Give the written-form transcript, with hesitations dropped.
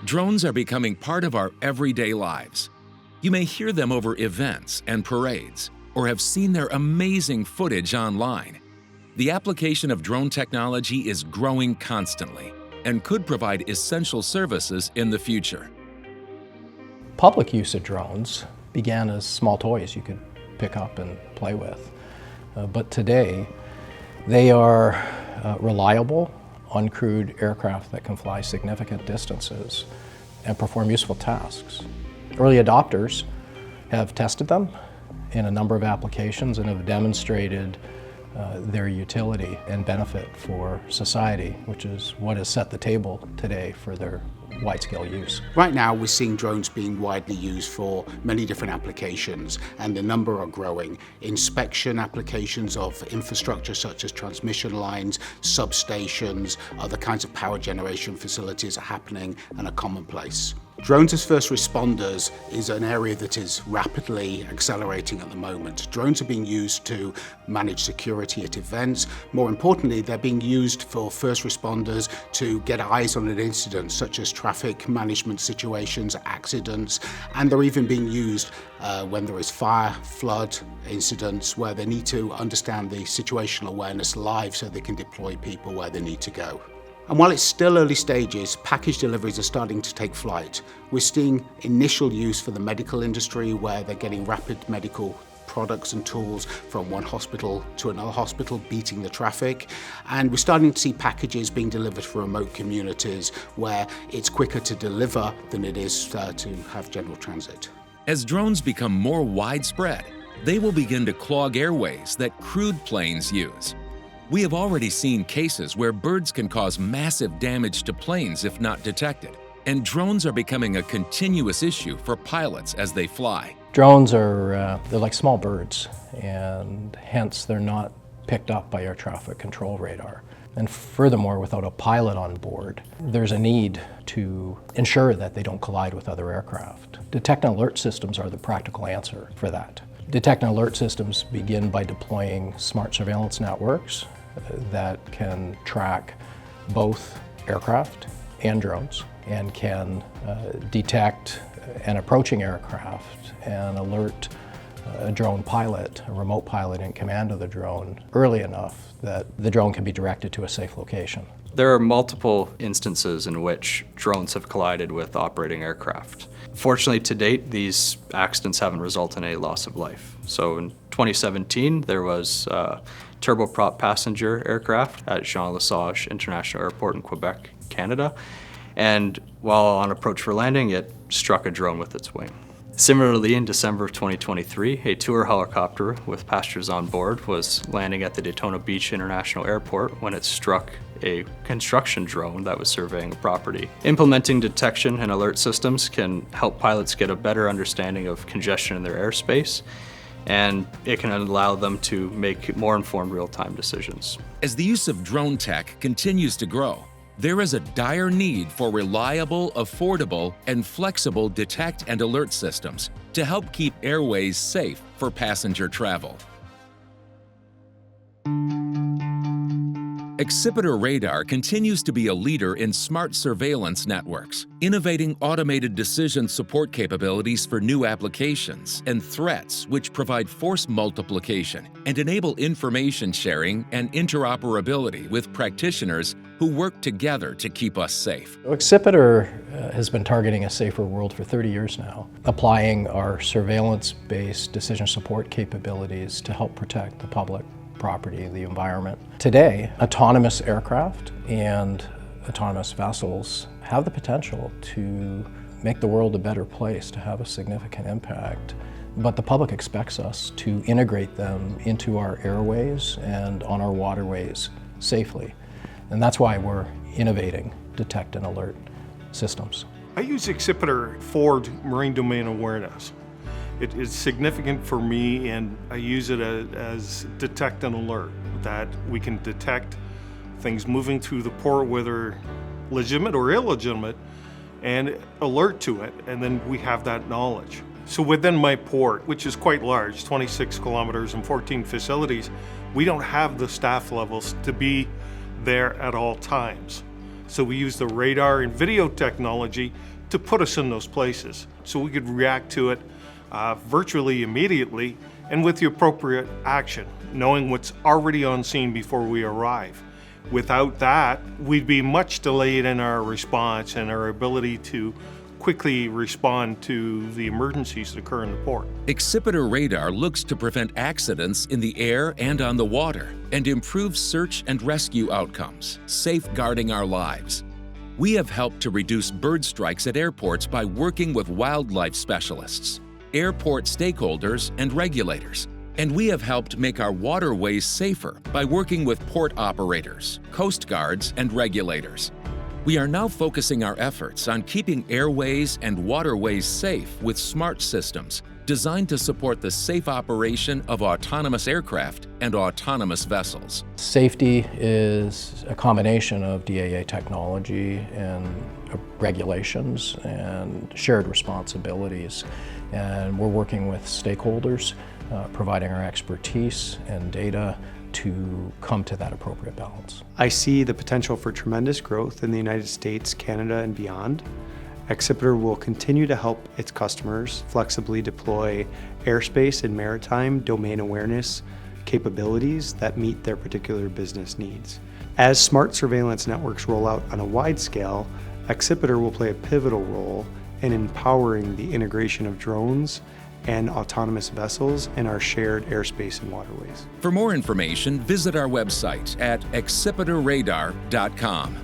Drones are becoming part of our everyday lives. You may hear them over events and parades, or have seen their amazing footage online. The application of drone technology is growing constantly and could provide essential services in the future. Public use of drones began as small toys you could pick up and play with. But today, they are reliable, uncrewed aircraft that can fly significant distances and perform useful tasks. Early adopters have tested them in a number of applications and have demonstrated their utility and benefit for society, which is what has set the table today for their wide-scale use. Right now we're seeing drones being widely used for many different applications, and the number are growing. Inspection applications of infrastructure such as transmission lines, substations, other kinds of power generation facilities are happening and are commonplace. Drones as first responders is an area that is rapidly accelerating at the moment. Drones are being used to manage security at events. More importantly, they're being used for first responders to get eyes on an incident, such as traffic management situations, accidents, and they're even being used when there is fire, flood incidents, where they need to understand the situational awareness live so they can deploy people where they need to go. And while it's still early stages, package deliveries are starting to take flight. We're seeing initial use for the medical industry, where they're getting rapid medical products and tools from one hospital to another hospital, beating the traffic. And we're starting to see packages being delivered for remote communities, where it's quicker to deliver than it is to have general transit. As drones become more widespread, they will begin to clog airways that crewed planes use. We have already seen cases where birds can cause massive damage to planes if not detected, and drones are becoming a continuous issue for pilots as they fly. Drones are they're like small birds, and hence they're not picked up by air traffic control radar. And furthermore, without a pilot on board, there's a need to ensure that they don't collide with other aircraft. Detect and alert systems are the practical answer for that. Detect and alert systems begin by deploying smart surveillance networks that can track both aircraft and drones, and can detect an approaching aircraft and alert a drone pilot, a remote pilot in command of the drone, early enough that the drone can be directed to a safe location. There are multiple instances in which drones have collided with operating aircraft. Fortunately, to date, these accidents haven't resulted in a loss of life. So in 2017, there was a turboprop passenger aircraft at Jean-Lesage International Airport in Quebec, Canada. And while on approach for landing, it struck a drone with its wing. Similarly, in December of 2023, a tour helicopter with passengers on board was landing at the Daytona Beach International Airport when it struck a construction drone that was surveying a property. Implementing detection and alert systems can help pilots get a better understanding of congestion in their airspace, and it can allow them to make more informed real-time decisions. As the use of drone tech continues to grow, there is a dire need for reliable, affordable, and flexible detect and alert systems to help keep airways safe for passenger travel. Accipiter Radar continues to be a leader in smart surveillance networks, innovating automated decision support capabilities for new applications and threats which provide force multiplication and enable information sharing and interoperability with practitioners who work together to keep us safe. Accipiter has been targeting a safer world for 30 years now, applying our surveillance-based decision support capabilities to help protect the public, property, the environment. Today, autonomous aircraft and autonomous vessels have the potential to make the world a better place, to have a significant impact. But the public expects us to integrate them into our airways and on our waterways safely. And that's why we're innovating detect and alert systems. I use Accipiter for marine domain awareness. It is significant for me, and I use it as detect and alert, that we can detect things moving through the port, whether legitimate or illegitimate, and alert to it, and then we have that knowledge. So within my port, which is quite large, 26 kilometers and 14 facilities, we don't have the staff levels to be there at all times. So we use the radar and video technology to put us in those places so we could react to it virtually immediately and with the appropriate action, knowing what's already on scene before we arrive. Without that, we'd be much delayed in our response and our ability to quickly respond to the emergencies that occur in the port. Accipiter radar looks to prevent accidents in the air and on the water and improve search and rescue outcomes, safeguarding our lives. We have helped to reduce bird strikes at airports by working with wildlife specialists, airport stakeholders, and regulators. And we have helped make our waterways safer by working with port operators, coast guards, and regulators. We are now focusing our efforts on keeping airways and waterways safe with smart systems designed to support the safe operation of autonomous aircraft and autonomous vessels. Safety is a combination of DAA technology and regulations and shared responsibilities. And we're working with stakeholders, providing our expertise and data to come to that appropriate balance. I see the potential for tremendous growth in the United States, Canada, and beyond. Accipiter will continue to help its customers flexibly deploy airspace and maritime domain awareness capabilities that meet their particular business needs. As smart surveillance networks roll out on a wide scale, Accipiter will play a pivotal role in empowering the integration of drones and autonomous vessels in our shared airspace and waterways. For more information, visit our website at accipiterradar.com.